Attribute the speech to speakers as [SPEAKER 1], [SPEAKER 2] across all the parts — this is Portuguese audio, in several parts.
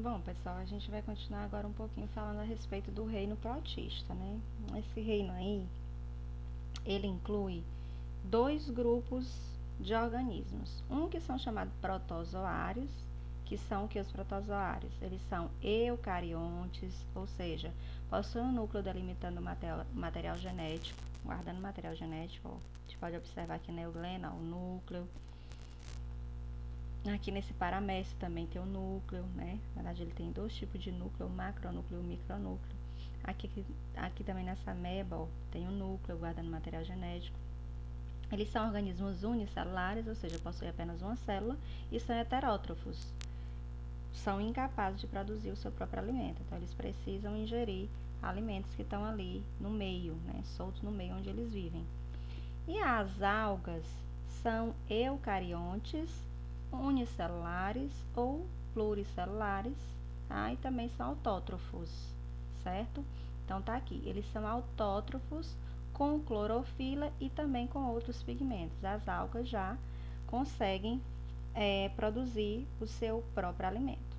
[SPEAKER 1] Bom, pessoal, a gente vai continuar agora um pouquinho falando a respeito do reino protista, né? Esse reino aí, ele inclui dois grupos de organismos. Um que são chamados protozoários, que são que os protozoários? Eles são eucariontes, ou seja, possuem um núcleo delimitando material genético, guardando material genético, ó. A gente pode observar aqui na euglena, o núcleo. Aqui nesse paramécio também tem o núcleo, né? Na verdade, ele tem dois tipos de núcleo, o macronúcleo e o micronúcleo. Aqui também nessa ameba, ó, tem o núcleo guardando material genético. Eles são organismos unicelulares, ou seja, possuem apenas uma célula, e são heterótrofos. São incapazes de produzir o seu próprio alimento, então eles precisam ingerir alimentos que estão ali no meio, né? Soltos no meio onde eles vivem. E as algas são eucariontes, unicelulares ou pluricelulares, tá? E também são autótrofos, certo? Então tá aqui, eles são autótrofos com clorofila e também com outros pigmentos. As algas já conseguem produzir o seu próprio alimento.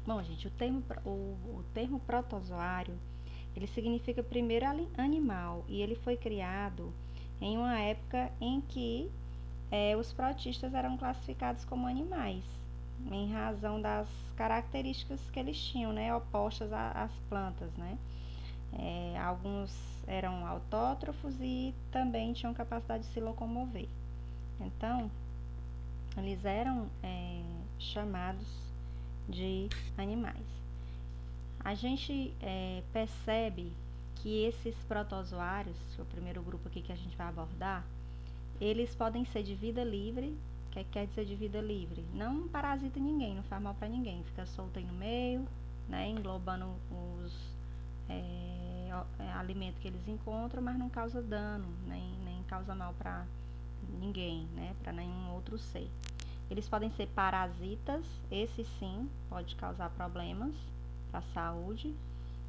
[SPEAKER 1] Bom, gente, o termo protozoário, ele significa primeiro animal e ele foi criado em uma época em que os protistas eram classificados como animais, em razão das características que eles tinham, né, opostas às plantas, né? Alguns eram autótrofos e também tinham capacidade de se locomover. Então, eles eram chamados de animais. A gente percebe que esses protozoários, que é o primeiro grupo aqui que a gente vai abordar, eles podem ser de vida livre. O que quer dizer de vida livre? Não parasita ninguém, não faz mal para ninguém, fica solto aí no meio, né, englobando os alimentos que eles encontram, mas não causa dano, nem causa mal para ninguém, né, para nenhum outro ser. Eles podem ser parasitas, esse sim pode causar problemas para a saúde,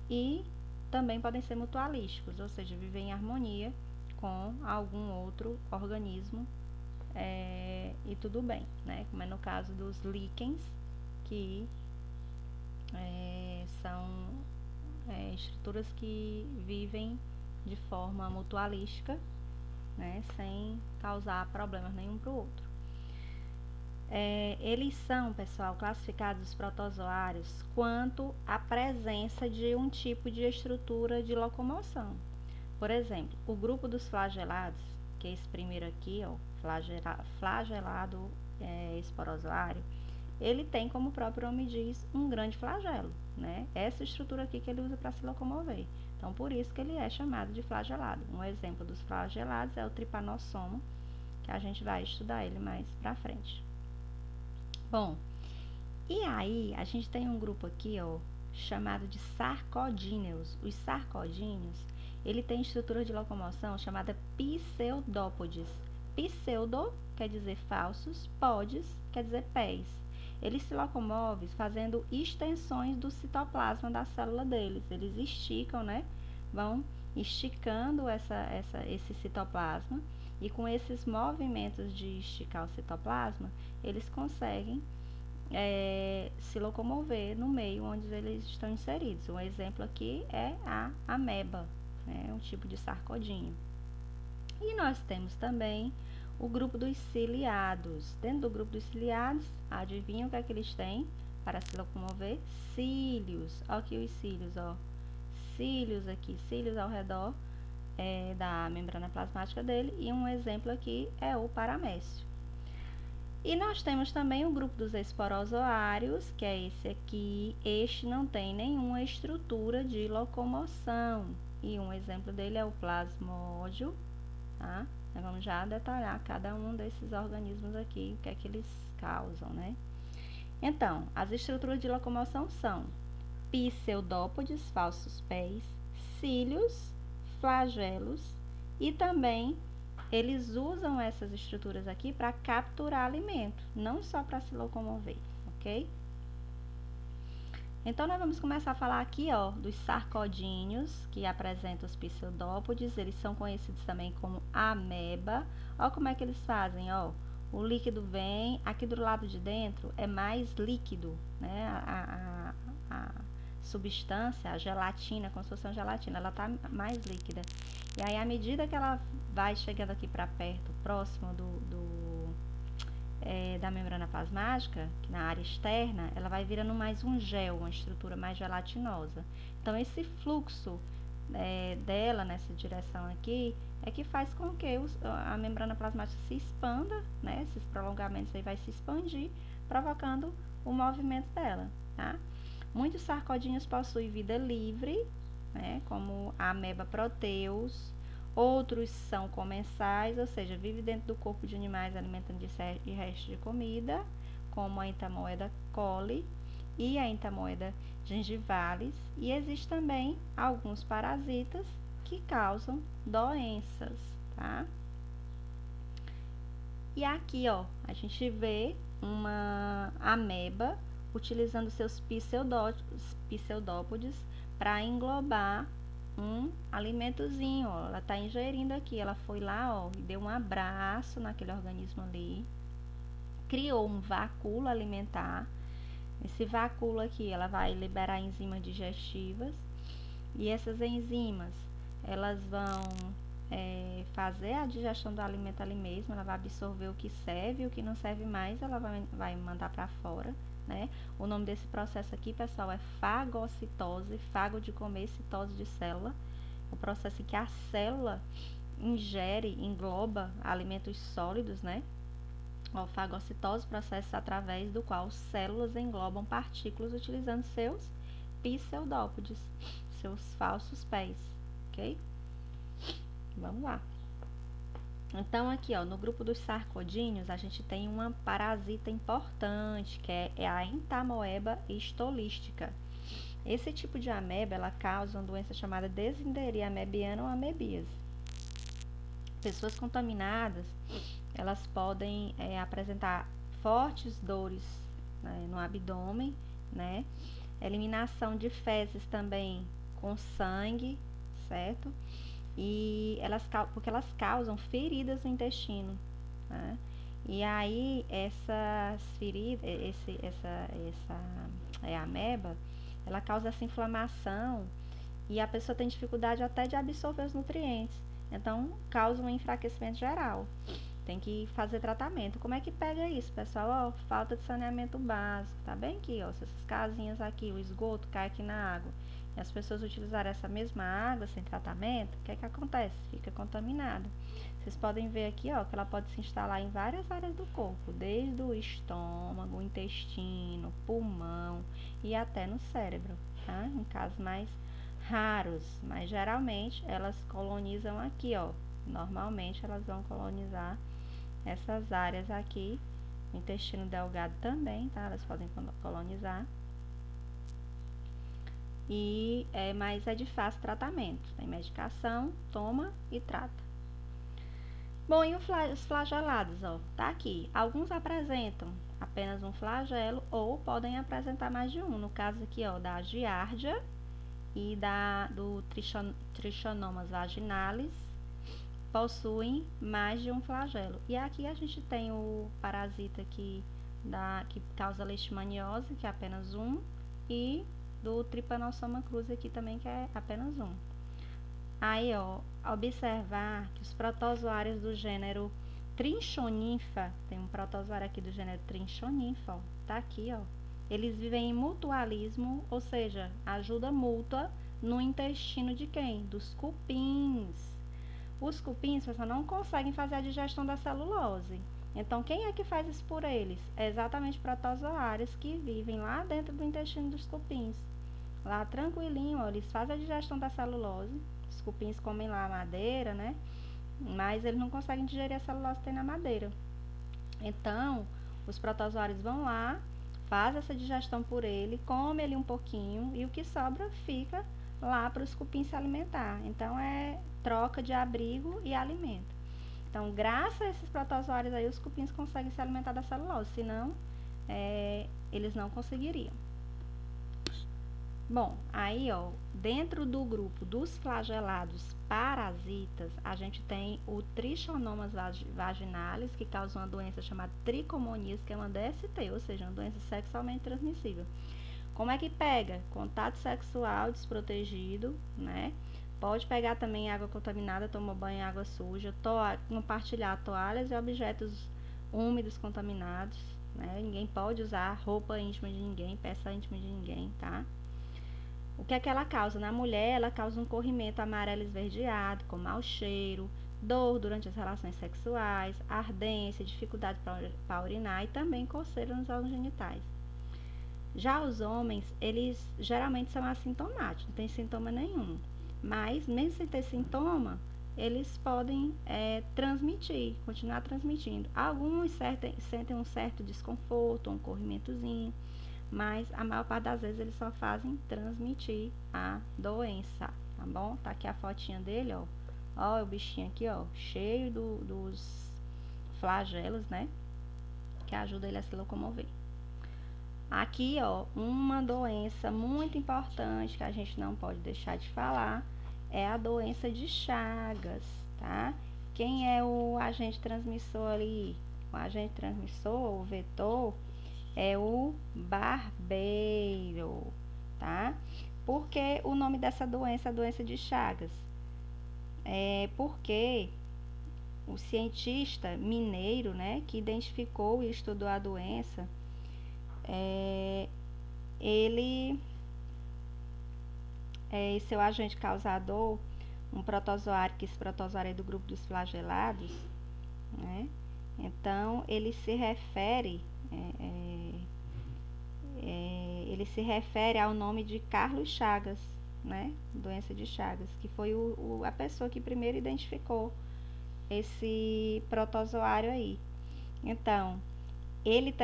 [SPEAKER 1] e também podem ser mutualísticos, ou seja, viver em harmonia com algum outro organismo e tudo bem, né? Como é no caso dos líquens, que são estruturas que vivem de forma mutualística, né? Sem causar problemas nenhum para o outro. Eles são, pessoal, classificados os protozoários quanto à presença de um tipo de estrutura de locomoção. Por exemplo, o grupo dos flagelados, que é esse primeiro aqui, ó, flagelado esporozoário, ele tem, como o próprio nome diz, um grande flagelo, né? Essa estrutura aqui que ele usa para se locomover. Então, por isso que ele é chamado de flagelado. Um exemplo dos flagelados é o tripanossoma, que a gente vai estudar ele mais para frente. Bom, e aí a gente tem um grupo aqui, ó, chamado de sarcodíneos. Os sarcodíneos, ele tem estrutura de locomoção chamada pseudópodes. Pseudo quer dizer falsos, podes quer dizer pés. Eles se locomovem fazendo extensões do citoplasma da célula deles. Eles esticam, né? Vão esticando esse citoplasma, e com esses movimentos de esticar o citoplasma, eles conseguem se locomover no meio onde eles estão inseridos. Um exemplo aqui é a ameba, né? Um tipo de sarcodíneo. E nós temos também o grupo dos ciliados. Dentro do grupo dos ciliados, adivinha o que é que eles têm para se locomover? Cílios. Olha aqui os cílios, ó. Cílios aqui, cílios ao redor da membrana plasmática dele, e um exemplo aqui é o paramécio. E nós temos também o grupo dos esporozoários, que é esse aqui. Este não tem nenhuma estrutura de locomoção, e um exemplo dele é o plasmódio, tá? Nós vamos já detalhar cada um desses organismos aqui, o que é que eles causam, né? Então, as estruturas de locomoção são pseudópodes, falsos pés, cílios, flagelos, e também eles usam essas estruturas aqui para capturar alimento, não só para se locomover, ok? Então, nós vamos começar a falar aqui, ó, dos sarcodíneos, que apresentam os pseudópodes. Eles são conhecidos também como ameba. Ó como é que eles fazem, ó. o líquido vem, aqui do lado de dentro é mais líquido, né? A substância, a gelatina, como se fosse uma gelatina, ela tá mais líquida. E aí, à medida que ela vai chegando aqui para perto, próximo da membrana plasmática, que na área externa, ela vai virando mais um gel, uma estrutura mais gelatinosa. Então, esse fluxo dela nessa direção aqui é que faz com que a membrana plasmática se expanda, né? Esses prolongamentos aí vai se expandir, provocando o movimento dela, tá? Muitos sarcodinhos possuem vida livre, né? Como a ameba proteus. Outros são comensais, ou seja, vivem dentro do corpo de animais alimentando de restos de comida, como a Entamoeba coli e a Entamoeba gingivalis. E existem também alguns parasitas que causam doenças, tá? E aqui, ó, a gente vê uma ameba utilizando seus pseudópodes para englobar um alimentozinho, ó. Ela tá ingerindo aqui, ela foi lá, ó, e deu um abraço naquele organismo ali, criou um vacúolo alimentar. Esse vacúolo aqui, ela vai liberar enzimas digestivas, e essas enzimas, elas vão fazer a digestão do alimento ali mesmo, ela vai absorver o que serve e o que não serve mais, ela vai mandar para fora, né? O nome desse processo aqui, pessoal, é fagocitose, fago de comer, citose de célula. O processo em que a célula engloba alimentos sólidos, né? A fagocitose, processo através do qual células englobam partículas utilizando seus pseudópodes, seus falsos pés, ok? Vamos lá. Então, aqui, ó, no grupo dos sarcodíneos, a gente tem uma parasita importante, que é a Entamoeba histolística. Esse tipo de ameba, ela causa uma doença chamada desinteria amebiana ou amebíase. Pessoas contaminadas, elas podem apresentar fortes dores, né, no abdômen, né? Eliminação de fezes também com sangue, certo? E porque elas causam feridas no intestino, né? E aí essas feridas, essa ameba, ela causa essa inflamação e a pessoa tem dificuldade até de absorver os nutrientes. Então, causa um enfraquecimento geral. Tem que fazer tratamento. Como é que pega isso, pessoal? Ó, falta de saneamento básico, tá bem aqui, ó. Se essas casinhas aqui, o esgoto cai aqui na água e as pessoas utilizarem essa mesma água sem tratamento, o que é que acontece? Fica contaminada. Vocês podem ver aqui, ó, que ela pode se instalar em várias áreas do corpo, desde o estômago, o intestino, pulmão e até no cérebro, tá? Em casos mais raros, mas geralmente elas colonizam aqui, ó. Normalmente elas vão colonizar essas áreas aqui, o intestino delgado também, tá? Elas podem colonizar. Mas é de fácil tratamento. Tem medicação, toma e trata. Bom, e os flagelados, ó, tá aqui. Alguns apresentam apenas um flagelo ou podem apresentar mais de um. No caso aqui, ó, da giardia e do Trichonomas vaginalis, possuem mais de um flagelo. E aqui a gente tem o parasita que causa leishmaniose, que é apenas um, e do Trypanosoma cruzi aqui também, que é apenas um. Aí, ó, observar que os protozoários do gênero Trinchonimpha, tem um protozoário aqui do gênero Trinchonimpha, ó, tá aqui, ó. Eles vivem em mutualismo, ou seja, ajuda mútua no intestino de quem? Dos cupins. Os cupins, pessoal, não conseguem fazer a digestão da celulose. Então, quem é que faz isso por eles? É exatamente protozoários que vivem lá dentro do intestino dos cupins. Lá tranquilinho, ó, eles fazem a digestão da celulose. Os cupins comem lá a madeira, né? Mas eles não conseguem digerir a celulose que tem na madeira. Então, os protozoários vão lá, fazem essa digestão por ele, come ele um pouquinho e o que sobra fica lá para os cupins se alimentar. Então, é troca de abrigo e alimento. Então, graças a esses protozoários aí, os cupins conseguem se alimentar da celulose, senão eles não conseguiriam. Bom, aí, ó, dentro do grupo dos flagelados parasitas, a gente tem o Trichomonas vaginalis, que causa uma doença chamada tricomonias, que é uma DST, ou seja, uma doença sexualmente transmissível. Como é que pega? Contato sexual desprotegido, né? Pode pegar também água contaminada, tomar banho em água suja, compartilhar toalhas e objetos úmidos contaminados, né? Ninguém pode usar roupa íntima de ninguém, peça íntima de ninguém, tá? O que é que ela causa? Na mulher, ela causa um corrimento amarelo esverdeado, com mau cheiro, dor durante as relações sexuais, ardência, dificuldade para urinar e também coceira nos órgãos genitais. Já os homens, eles geralmente são assintomáticos, não tem sintoma nenhum. Mas, mesmo sem ter sintoma, eles podem transmitir, continuar transmitindo. Alguns sentem um certo desconforto, um corrimentozinho, mas a maior parte das vezes eles só fazem transmitir a doença, tá bom? Tá aqui a fotinha dele, ó. Ó, o bichinho aqui, ó, cheio dos flagelos, né? Que ajuda ele a se locomover. Aqui, ó, uma doença muito importante que a gente não pode deixar de falar é a doença de Chagas, tá? Quem é o agente transmissor ali? O agente transmissor, o vetor, é o barbeiro, tá? Por que o nome dessa doença é a doença de Chagas? É porque o cientista mineiro, né, que identificou e estudou a doença, ele e seu agente causador, um protozoário, que esse protozoário é do grupo dos flagelados, né? Então, ele se refere ao nome de Carlos Chagas, né? Doença de Chagas, que foi a pessoa que primeiro identificou esse protozoário aí. Então, ele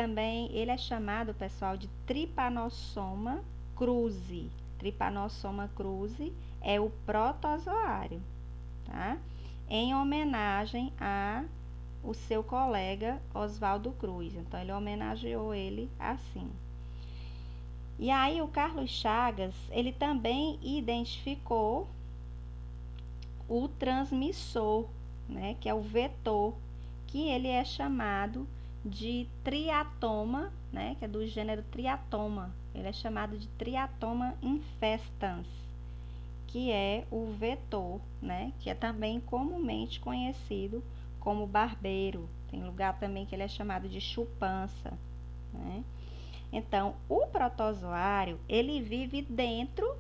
[SPEAKER 1] é chamado, pessoal, de Trypanosoma cruzi. Trypanosoma cruzi é o protozoário, tá? Em homenagem a o seu colega Oswaldo Cruz. Então, ele homenageou ele assim. E aí, o Carlos Chagas, ele também identificou o transmissor, né? Que é o vetor, que ele é chamado de triatoma, né? Que é do gênero triatoma. Ele é chamado de triatoma infestans, que é o vetor, né? Que é também comumente conhecido como barbeiro. Tem lugar também que ele é chamado de chupança, né? Então, o protozoário, ele vive dentro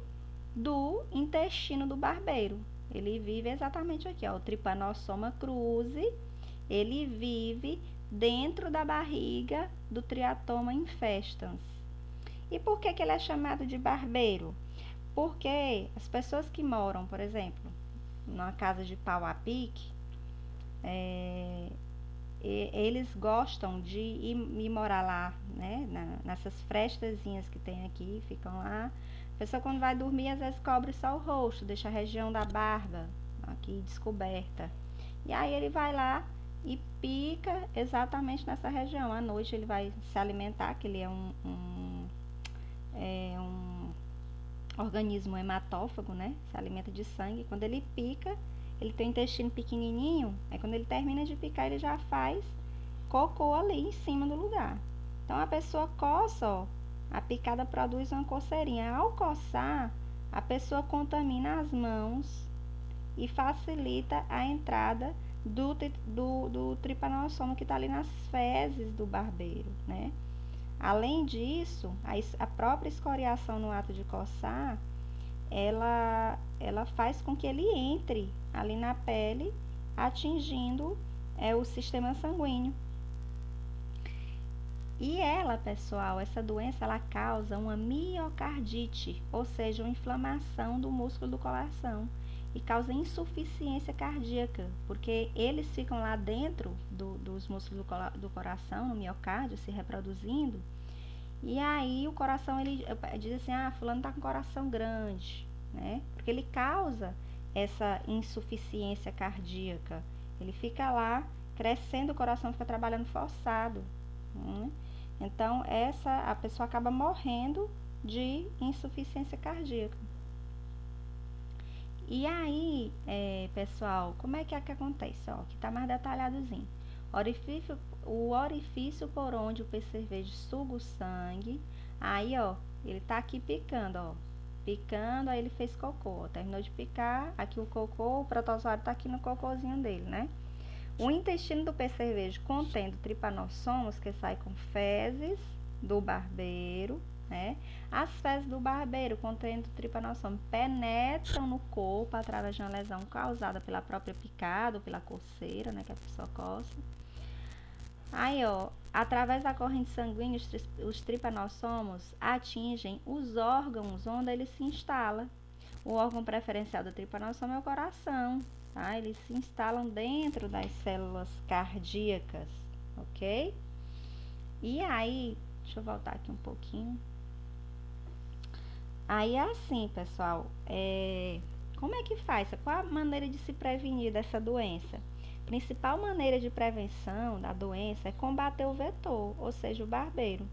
[SPEAKER 1] do intestino do barbeiro. Ele vive exatamente aqui, ó, o Trypanosoma cruzi, ele vive dentro da barriga do Triatoma infestans. E por que ele é chamado de barbeiro? Porque as pessoas que moram, por exemplo, numa casa de pau a pique, eles gostam de ir morar lá, né? Nessas frestazinhas que tem aqui, ficam lá. A pessoa, quando vai dormir, às vezes cobre só o rosto, deixa a região da barba aqui descoberta. E aí ele vai lá e pica exatamente nessa região. À noite ele vai se alimentar, que ele é um organismo hematófago, né? Se alimenta de sangue. Quando ele pica, ele tem o intestino pequenininho, aí quando ele termina de picar, ele já faz cocô ali em cima do lugar. Então, a pessoa coça, ó, a picada produz uma coceirinha. Ao coçar, a pessoa contamina as mãos e facilita a entrada do Trypanosoma que está ali nas fezes do barbeiro, né? Além disso, a própria escoriação no ato de coçar, ela faz com que ele entre ali na pele, atingindo o sistema sanguíneo. E ela, pessoal, essa doença, ela causa uma miocardite, ou seja, uma inflamação do músculo do coração, e causa insuficiência cardíaca, porque eles ficam lá dentro dos músculos do coração, no miocárdio, se reproduzindo, e aí o coração, ele diz assim, fulano tá com coração grande, né? Porque ele causa essa insuficiência cardíaca. Ele fica lá crescendo, o coração fica trabalhando forçado, né? Então, a pessoa acaba morrendo de insuficiência cardíaca. E aí, pessoal, como é que acontece? Ó, aqui tá mais detalhadozinho. O orifício por onde o percevejo suga o sangue. Aí, ó, ele tá aqui picando, ó. Picando, aí ele fez cocô. Ó, terminou de picar, aqui o cocô, o protozoário tá aqui no cocôzinho dele, né? O intestino do percevejo contendo tripanossomos, que sai com fezes do barbeiro, né? As fezes do barbeiro contendo tripanossomos penetram no corpo através de uma lesão causada pela própria picada ou pela coceira, né, que a pessoa coça. Aí, ó, através da corrente sanguínea, os tripanossomos atingem os órgãos onde ele se instala. O órgão preferencial do tripanossomo é o coração, tá? Eles se instalam dentro das células cardíacas, ok? E aí, deixa eu voltar aqui um pouquinho. Aí é assim, pessoal, como é que faz? Qual a maneira de se prevenir dessa doença? A principal maneira de prevenção da doença é combater o vetor, ou seja, o barbeiro.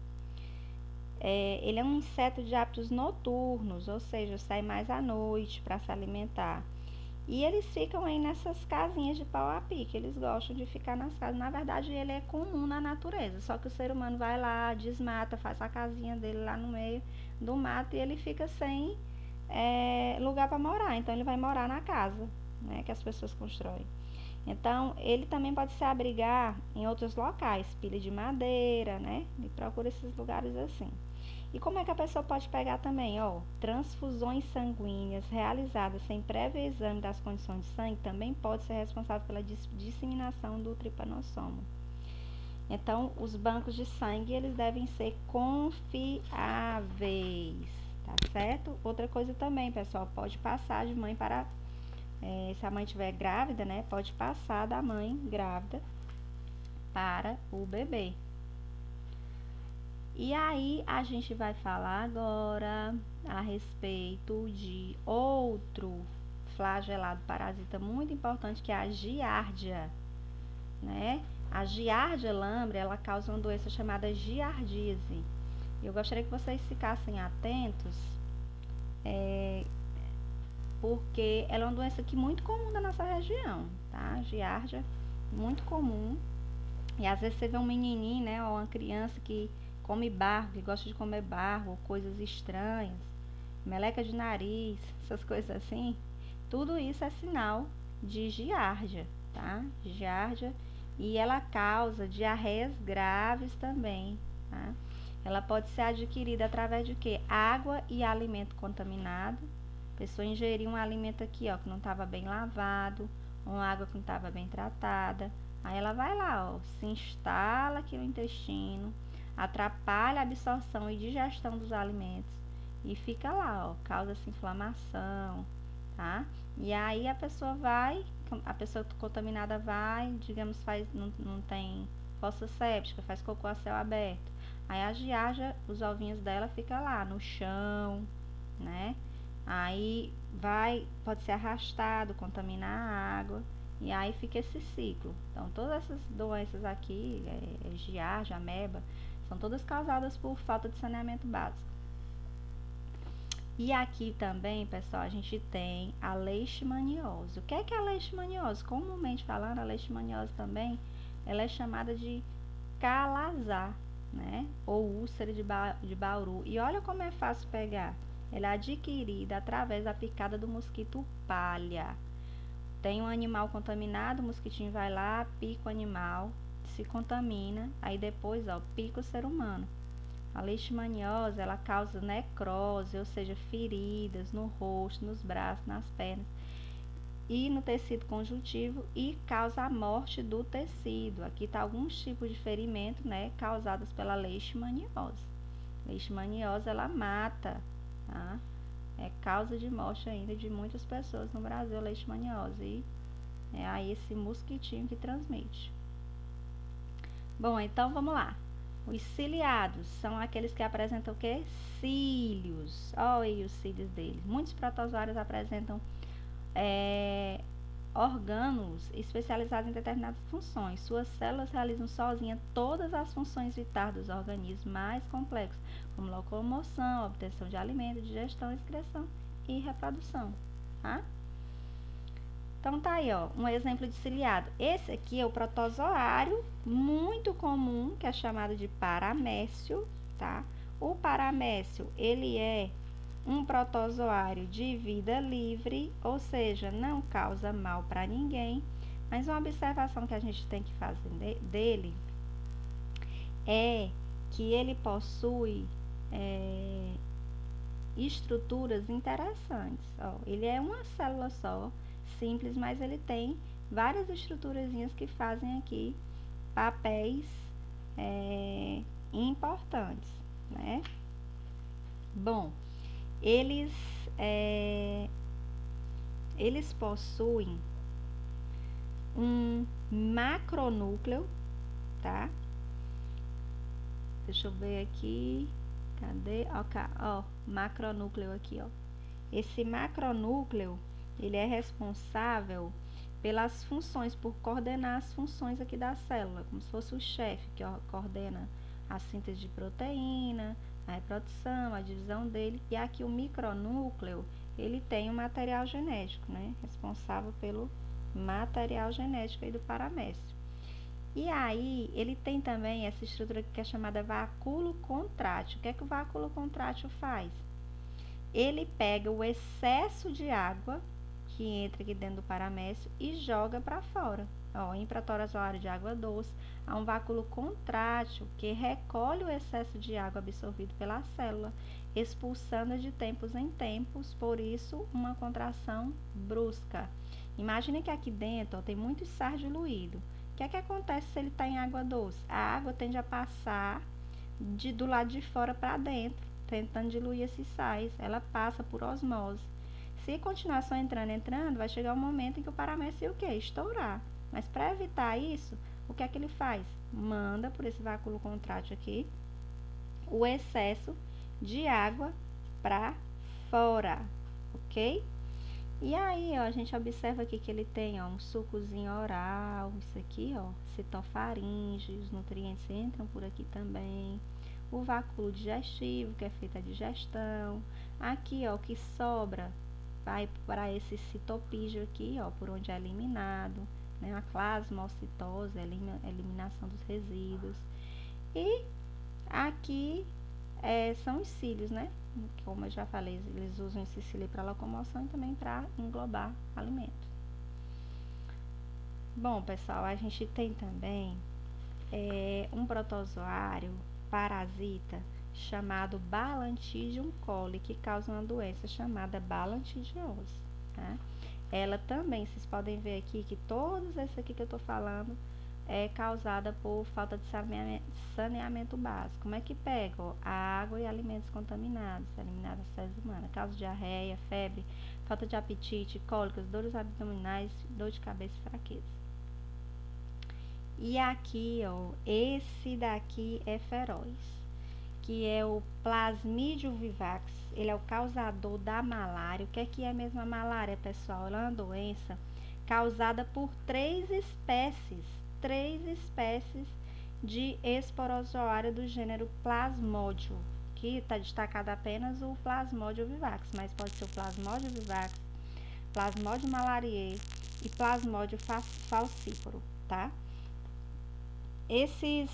[SPEAKER 1] Ele é um inseto de hábitos noturnos, ou seja, sai mais à noite para se alimentar. E eles ficam aí nessas casinhas de pau a pique, eles gostam de ficar nas casas. Na verdade, ele é comum na natureza, só que o ser humano vai lá, desmata, faz a casinha dele lá no meio do mato e ele fica sem lugar para morar. Então, ele vai morar na casa, né, que as pessoas constroem. Então, ele também pode se abrigar em outros locais, pilha de madeira, né? E procura esses lugares assim. E como é que a pessoa pode pegar também? Ó, transfusões sanguíneas realizadas sem prévio exame das condições de sangue também pode ser responsável pela disseminação do tripanossomo. Então, os bancos de sangue, eles devem ser confiáveis, tá certo? Outra coisa também, pessoal, pode passar de mãe para... se a mãe estiver grávida, né, pode passar da mãe grávida para o bebê. E aí, a gente vai falar agora a respeito de outro flagelado parasita muito importante, que é a giardia, né? A giardia lambra, ela causa uma doença chamada giardíase. Eu gostaria que vocês ficassem atentos, porque ela é uma doença que muito comum da nossa região, tá? Giardia, muito comum. E às vezes você vê um menininho, né, ou uma criança que come barro, que gosta de comer barro, ou coisas estranhas, meleca de nariz, essas coisas assim. Tudo isso é sinal de giardia, tá? Giardia, e ela causa diarreias graves também, tá? Ela pode ser adquirida através de quê? Água e alimento contaminado. A pessoa ingeriu um alimento aqui, ó, que não estava bem lavado, uma água que não estava bem tratada. Aí ela vai lá, ó, se instala aqui no intestino, atrapalha a absorção e digestão dos alimentos e fica lá, ó, causa-se inflamação, tá? E aí a pessoa contaminada vai, digamos, não tem fossa séptica, faz cocô a céu aberto. Aí a giardia, os ovinhos dela fica lá no chão, né? Aí pode ser arrastado, contaminar a água, e aí fica esse ciclo. Então, todas essas doenças aqui, giardia, ameba, são todas causadas por falta de saneamento básico. E aqui também, pessoal, a gente tem a leishmaniose. O que é a leishmaniose? Comumente falando, a leishmaniose também, ela é chamada de calazar, né? Ou úlcera de Bauru. E olha como é fácil pegar. Ela é adquirida através da picada do mosquito palha. Tem um animal contaminado, o mosquitinho vai lá, pica o animal, se contamina, aí depois, ó, pica o ser humano. A leishmaniose, ela causa necrose, ou seja, feridas no rosto, nos braços, nas pernas e no tecido conjuntivo, e causa a morte do tecido. Aqui tá alguns tipos de ferimento, né, causados pela leishmaniose. Leishmaniose, ela mata, tá? É causa de morte ainda de muitas pessoas no Brasil, a leishmaniose. E é aí esse mosquitinho que transmite. Bom, então vamos lá. Os ciliados são aqueles que apresentam o quê? Cílios. Olha aí os cílios deles. Muitos protozoários apresentam órgãos especializados em determinadas funções. Suas células realizam sozinhas todas as funções vitais dos organismos mais complexos, como locomoção, obtenção de alimento, digestão, excreção e reprodução, tá? Então tá aí, ó, um exemplo de ciliado. Esse aqui é o protozoário, muito comum, que é chamado de paramécio, tá? O paramécio, ele é um protozoário de vida livre, ou seja, não causa mal para ninguém. Mas uma observação que a gente tem que fazer dele é que ele possui estruturas interessantes. Ó, ele é uma célula só, simples, mas ele tem várias estruturazinhas que fazem aqui papéis importantes, né? Bom, eles possuem um macronúcleo, tá? Deixa eu ver aqui. Cadê? Ó, macronúcleo aqui, ó. Esse macronúcleo, ele é responsável pelas funções, por coordenar as funções aqui da célula, como se fosse o chefe que coordena a síntese de proteína, a reprodução, a divisão dele. E aqui o micronúcleo, ele tem o material genético, né? Responsável pelo material genético aí do paramécio. E aí, ele tem também essa estrutura que é chamada vacúolo contrátil. O que é que o vacúolo contrátil faz? Ele pega o excesso de água que entra aqui dentro do paramécio e joga para fora. Ó, em protozoário de água doce, há um vacúolo contrátil que recolhe o excesso de água absorvido pela célula, expulsando de tempos em tempos, por isso uma contração brusca. Imagine que aqui dentro ó, tem muito sais diluído. O que é que acontece se ele está em água doce? A água tende a passar do lado de fora para dentro, tentando diluir esses sais. Ela passa por osmose. Se continuar só entrando, vai chegar um momento em que o paramécio o quê? Estourar. Mas para evitar isso, o que é que ele faz? Manda por esse vacúolo contrátil aqui o excesso de água para fora, ok? E aí, ó, a gente observa aqui que ele tem ó, um sucozinho oral, isso aqui, ó, citofaringe, os nutrientes entram por aqui também. O vacúolo digestivo, que é feita a digestão. Aqui, ó, o que sobra vai para esse citopígio aqui, ó, por onde é eliminado, né? A plasmocitose, a eliminação dos resíduos. E aqui são os cílios, né? Como eu já falei, eles usam esse cílio para locomoção e também para englobar alimento. Bom, pessoal, a gente tem também um protozoário parasita chamado Balantidium coli, que causa uma doença chamada balantidiose, tá? Ela também, vocês podem ver aqui que todos esses aqui que eu tô falando é causada por falta de saneamento básico. Como é que pega? Ó, a água e alimentos contaminados, eliminadas das células humanas, causa diarreia, febre, falta de apetite, cólicas, dores abdominais, dor de cabeça e fraqueza. E aqui, ó, esse daqui é feroz, que é o Plasmodium vivax. Ele é o causador da malária. O que é mesmo a malária, pessoal? Ela é uma doença causada por três espécies de esporozoário do gênero Plasmodium, que está destacado apenas o Plasmodium vivax, mas pode ser o Plasmodium vivax, Plasmodium malariae e Plasmodium falciparum, tá? Esses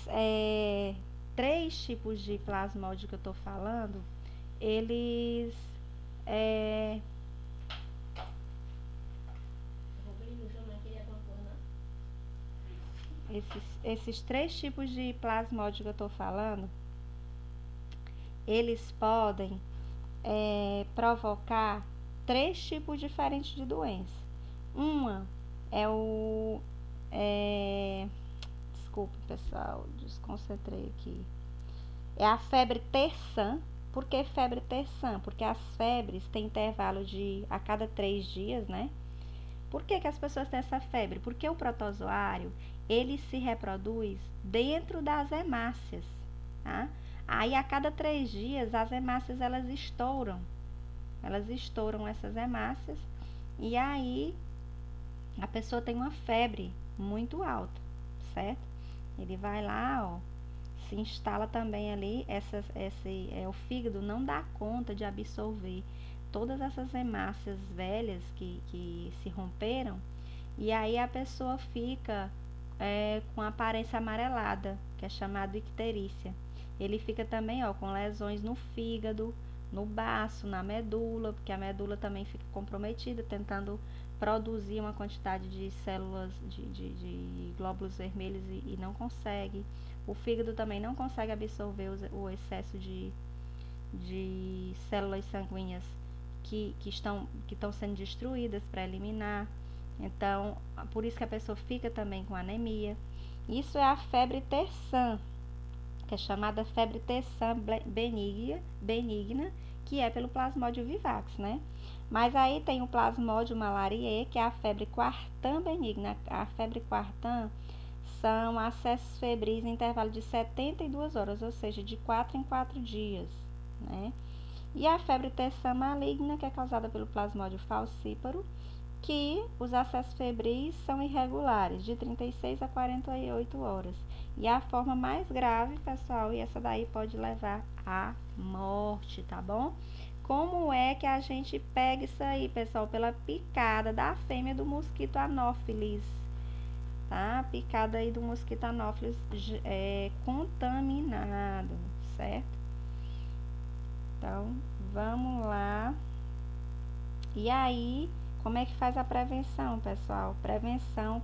[SPEAKER 1] três tipos de plasmódio que eu tô falando, eles esses três tipos de plasmódio que eu tô falando, eles podem provocar três tipos diferentes de doença. Uma é o desculpa, pessoal, desconcentrei aqui. É a febre terçã. Por que febre terçã? Porque as febres têm intervalo de a cada 3 dias, né? Por que as pessoas têm essa febre? Porque o protozoário, ele se reproduz dentro das hemácias, tá? Aí, a cada 3 dias, as hemácias, elas estouram essas hemácias, e aí a pessoa tem uma febre muito alta, certo? Ele vai lá, ó, se instala também ali, o fígado não dá conta de absorver todas essas hemácias velhas que se romperam, e aí a pessoa fica com aparência amarelada, que é chamado icterícia. Ele fica também, ó, com lesões no fígado, no baço, na medula, porque a medula também fica comprometida, tentando produzir uma quantidade de células, de glóbulos vermelhos e não consegue. O fígado também não consegue absorver o excesso de células sanguíneas que estão sendo destruídas para eliminar. Então, por isso que a pessoa fica também com anemia. Isso é a febre terçã, que é chamada febre terçã benigna, que é pelo Plasmodium vivax, né? Mas aí tem o Plasmodium malariae, que é a febre quartã benigna. A febre quartã são acessos febris em intervalo de 72 horas, ou seja, de 4 em 4 dias, né? E a febre terçã maligna, que é causada pelo Plasmodium falciparum, que os acessos febris são irregulares, de 36 a 48 horas. E a forma mais grave, pessoal, e essa daí pode levar à morte, tá bom? Como é que a gente pega isso aí, pessoal? Pela picada da fêmea do mosquito Anopheles, tá? Picada aí do mosquito Anopheles contaminado, certo? Então, vamos lá. E aí, como é que faz a prevenção, pessoal? Prevenção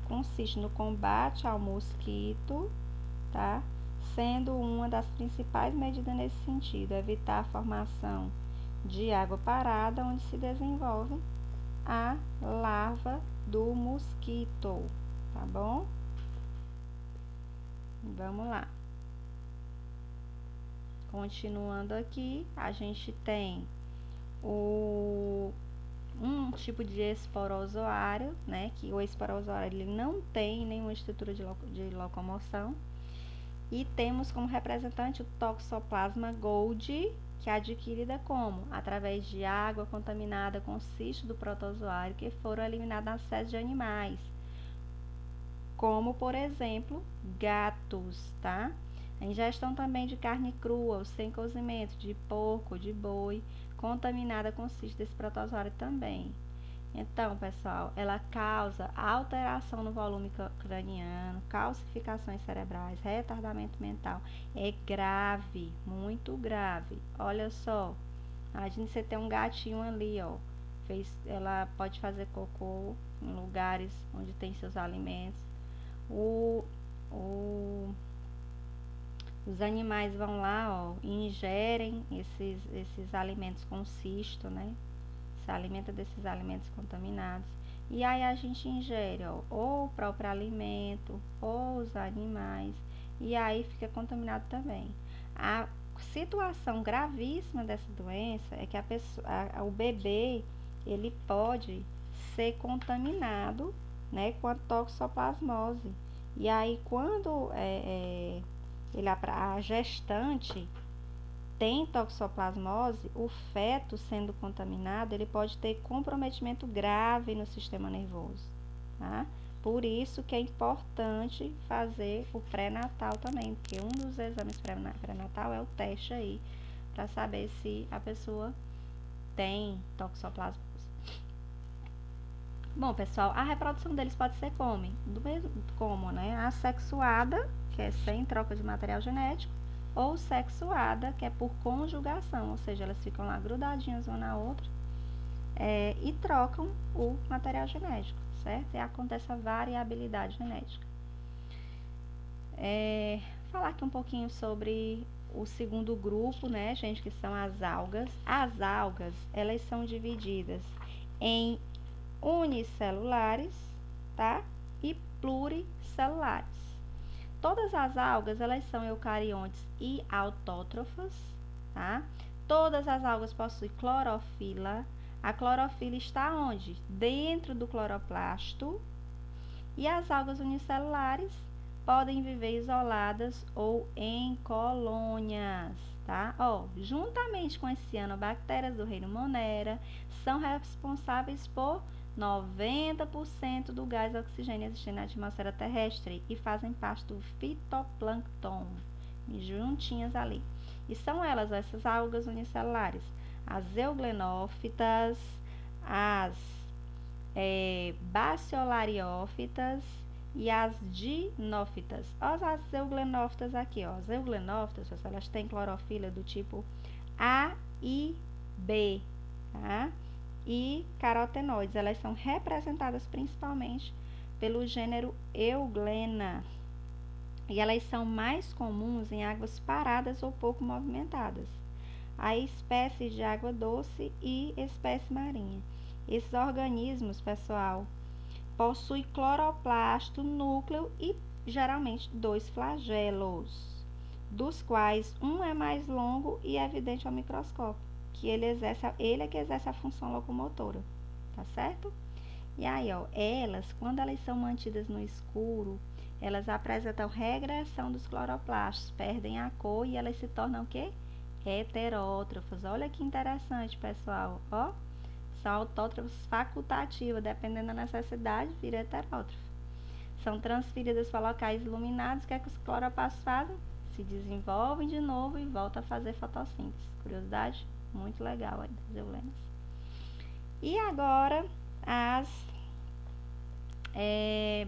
[SPEAKER 1] consiste no combate ao mosquito, tá? Sendo uma das principais medidas nesse sentido, evitar a formação de água parada, onde se desenvolve a larva do mosquito, tá bom? Vamos lá. Continuando aqui, a gente tem um tipo de esporozoário, né? Que o esporozoário ele não tem nenhuma estrutura de locomoção. E temos como representante o Toxoplasma goldi, que é adquirida como? Através de água contaminada com cisto do protozoário que foram eliminados nas fezes de animais, como, por exemplo, gatos, tá? A ingestão também de carne crua ou sem cozimento, de porco, de boi, contaminada com cisto desse protozoário também. Então, pessoal, ela causa alteração no volume craniano, calcificações cerebrais, retardamento mental. É grave, muito grave. Olha só, imagine você ter um gatinho ali, ó. Ela pode fazer cocô em lugares onde tem seus alimentos. Os animais vão lá, ó, e ingerem esses alimentos com cisto, né? Se alimenta desses alimentos contaminados. E aí a gente ingere, ó, ou o próprio alimento, ou os animais, e aí fica contaminado também. A situação gravíssima dessa doença é que o bebê, ele pode ser contaminado, né, com a toxoplasmose. E aí quando a gestante tem toxoplasmose, o feto sendo contaminado, ele pode ter comprometimento grave no sistema nervoso, tá? Por isso que é importante fazer o pré-natal também, porque um dos exames pré-natal é o teste aí, para saber se a pessoa tem toxoplasmose. Bom, pessoal, a reprodução deles pode ser como, né? Assexuada, que é sem troca de material genético, ou sexuada, que é por conjugação, ou seja, elas ficam lá grudadinhas uma na outra e trocam o material genético, certo? E acontece a variabilidade genética. Falar aqui um pouquinho sobre o segundo grupo, né, gente, que são as algas. As algas, elas são divididas em unicelulares, tá? E pluricelulares. Todas as algas, elas são eucariontes e autótrofas, tá? Todas as algas possuem clorofila. A clorofila está onde? Dentro do cloroplasto. E as algas unicelulares podem viver isoladas ou em colônias, tá? Ó, juntamente com as cianobactérias do reino Monera, são responsáveis por 90% do gás oxigênio existente na atmosfera terrestre e fazem parte do fitoplâncton, juntinhas ali. E são elas, essas algas unicelulares, as euglenófitas, as baciolariófitas e as dinófitas. Olha as euglenófitas aqui, ó. As euglenófitas, pessoal, elas têm clorofila do tipo A e B, tá? E carotenoides, elas são representadas principalmente pelo gênero Euglena. E elas são mais comuns em águas paradas ou pouco movimentadas. Há espécies de água doce e espécie marinha. Esses organismos, pessoal, possuem cloroplasto, núcleo e geralmente 2 flagelos, dos quais um é mais longo e evidente ao microscópio, que ele é que exerce a função locomotora, tá certo? E aí, ó, elas, quando elas são mantidas no escuro, elas apresentam regressão dos cloroplastos, perdem a cor e elas se tornam o quê? Heterótrofos. Olha que interessante, pessoal, ó. São autótrofos facultativos, dependendo da necessidade, vira heterótrofo. São transferidas para locais iluminados, o que é que os cloroplastos fazem? Se desenvolvem de novo e voltam a fazer fotossíntese. Curiosidade? Muito legal aí das eulenas. E agora, as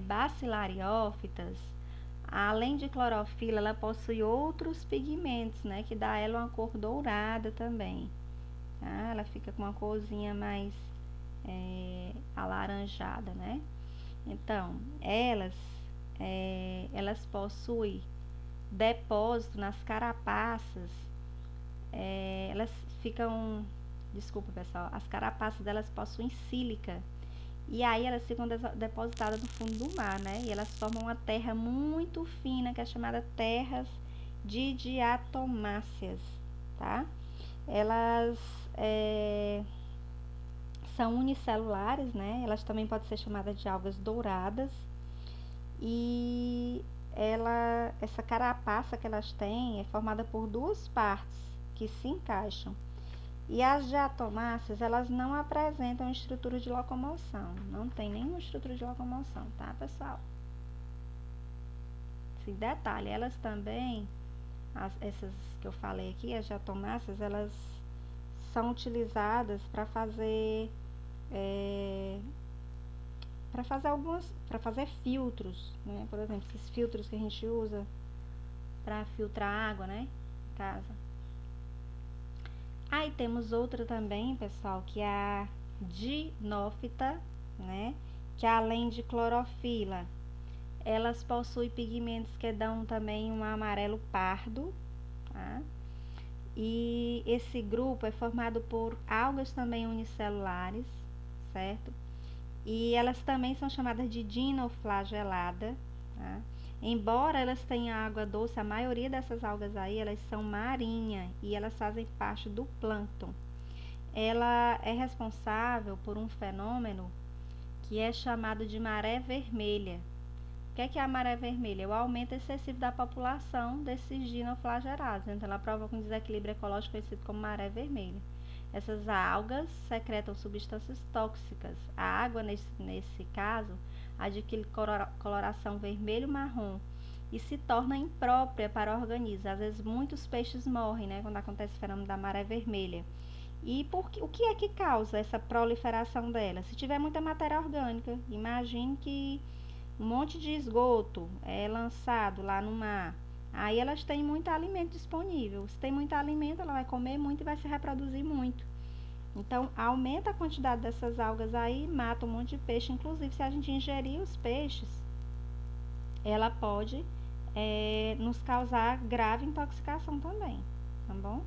[SPEAKER 1] bacilariófitas, além de clorofila, ela possui outros pigmentos, né, que dá a ela uma cor dourada também. Tá? Ela fica com uma corzinha mais alaranjada, né? Então, elas possuem depósito nas carapaças. Elas ficam, desculpa pessoal, as carapaças delas possuem sílica. E aí elas ficam depositadas no fundo do mar, né? E elas formam uma terra muito fina, que é chamada terras de diatomáceas, tá? Elas são unicelulares, né? Elas também podem ser chamadas de algas douradas. E essa carapaça que elas têm é formada por 2 partes que se encaixam. E as diatomáceas, elas não apresentam estrutura de locomoção. Não tem nenhuma estrutura de locomoção, tá, pessoal? Esse detalhe, elas também, essas que eu falei aqui, as diatomáceas, elas são utilizadas para fazer filtros, né? Por exemplo, esses filtros que a gente usa para filtrar água, né, em casa. Aí temos outra também, pessoal, que é a dinófita, né, que além de clorofila, elas possuem pigmentos que dão também um amarelo pardo, tá? E esse grupo é formado por algas também unicelulares, certo? E elas também são chamadas de dinoflagelada, tá? Embora elas tenham água doce, a maioria dessas algas aí, elas são marinhas e elas fazem parte do plâncton. Ela é responsável por um fenômeno que é chamado de maré vermelha. O que é a maré vermelha? É o aumento excessivo da população desses dinoflagelados. Então, ela provoca um desequilíbrio ecológico conhecido como maré vermelha. Essas algas secretam substâncias tóxicas. A água, nesse caso, adquire coloração vermelho-marrom e se torna imprópria para o organismo. Às vezes, muitos peixes morrem, né, quando acontece o fenômeno da maré vermelha. E o que é que causa essa proliferação dela? Se tiver muita matéria orgânica, imagine que um monte de esgoto é lançado lá no mar. Aí elas têm muito alimento disponível. Se tem muito alimento, ela vai comer muito e vai se reproduzir muito. Então, aumenta a quantidade dessas algas aí, mata um monte de peixe. Inclusive, se a gente ingerir os peixes, ela pode nos causar grave intoxicação também, tá bom?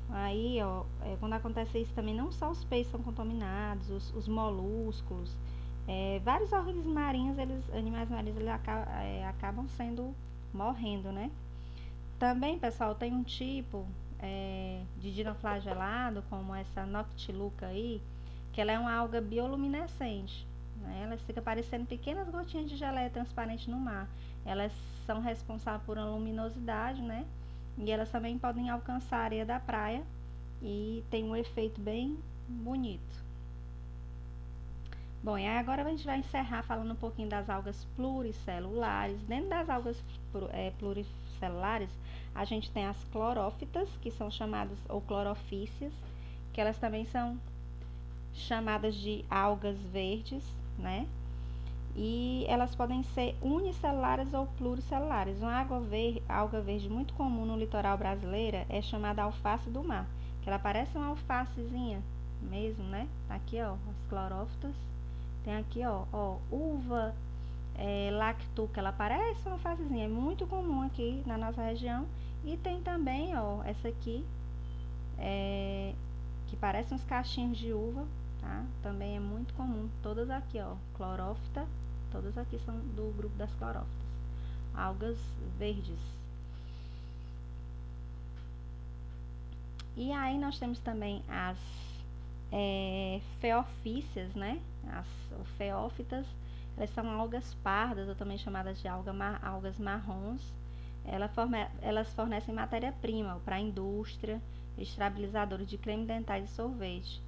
[SPEAKER 1] Aí, ó, quando acontece isso também, não só os peixes são contaminados, os molúsculos, vários organismos marinhos, animais marinhos, eles acabam morrendo, né? Também, pessoal, tem um tipo de dinoflagelado, como essa Noctiluca aí, que ela é uma alga bioluminescente, né? Ela fica parecendo pequenas gotinhas de geleia transparente no mar. Elas são responsáveis por uma luminosidade, né? E elas também podem alcançar a areia da praia e tem um efeito bem bonito. Bom, e aí agora a gente vai encerrar falando um pouquinho das algas pluricelulares. Dentro das algas pluricelulares, a gente tem as clorófitas, que são chamadas, ou clorofícias, que elas também são chamadas de algas verdes, né? E elas podem ser unicelulares ou pluricelulares. Uma alga verde muito comum no litoral brasileiro é chamada alface do mar, que ela parece uma alfacezinha mesmo, né? Tá aqui, ó, as clorófitas. Tem aqui, ó, uva lactu, que ela parece uma alfacezinha, é muito comum aqui na nossa região. E tem também, ó, essa aqui, que parece uns cachinhos de uva, tá? Também é muito comum. Todas aqui, ó, clorófita. Todas aqui são do grupo das clorófitas. Algas verdes. E aí nós temos também as feofícias, né? As feófitas, elas são algas pardas, ou também chamadas de algas marrons. Elas fornecem matéria-prima para a indústria, estabilizadores de creme dental e sorvete.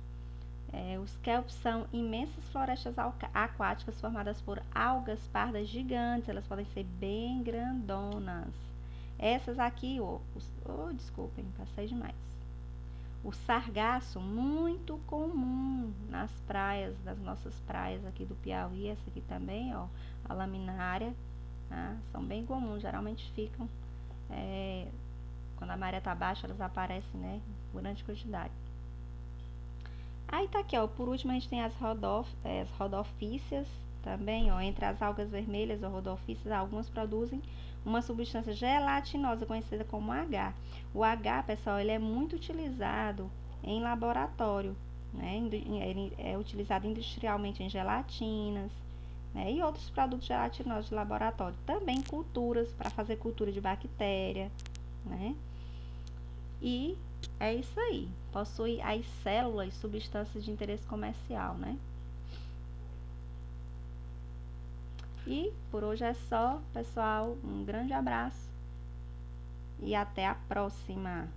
[SPEAKER 1] Os kelps são imensas florestas aquáticas formadas por algas pardas gigantes, elas podem ser bem grandonas. Essas aqui, desculpem, passei demais. O sargaço, muito comum nas praias, das nossas praias aqui do Piauí, essa aqui também, ó, a laminária, tá? São bem comuns, geralmente ficam, quando a maré tá baixa, elas aparecem, né, em grande quantidade. Aí tá aqui, ó, por último a gente tem as rodofícias também, ó, entre as algas vermelhas ou rodofícias, algumas produzem uma substância gelatinosa conhecida como H. O H, pessoal, ele é muito utilizado em laboratório, né? Ele é utilizado industrialmente em gelatinas, né? E outros produtos gelatinosos de laboratório. Também culturas, para fazer cultura de bactéria, né? E é isso aí. Possui as células substâncias de interesse comercial, né? E por hoje é só, pessoal. Um grande abraço e até a próxima.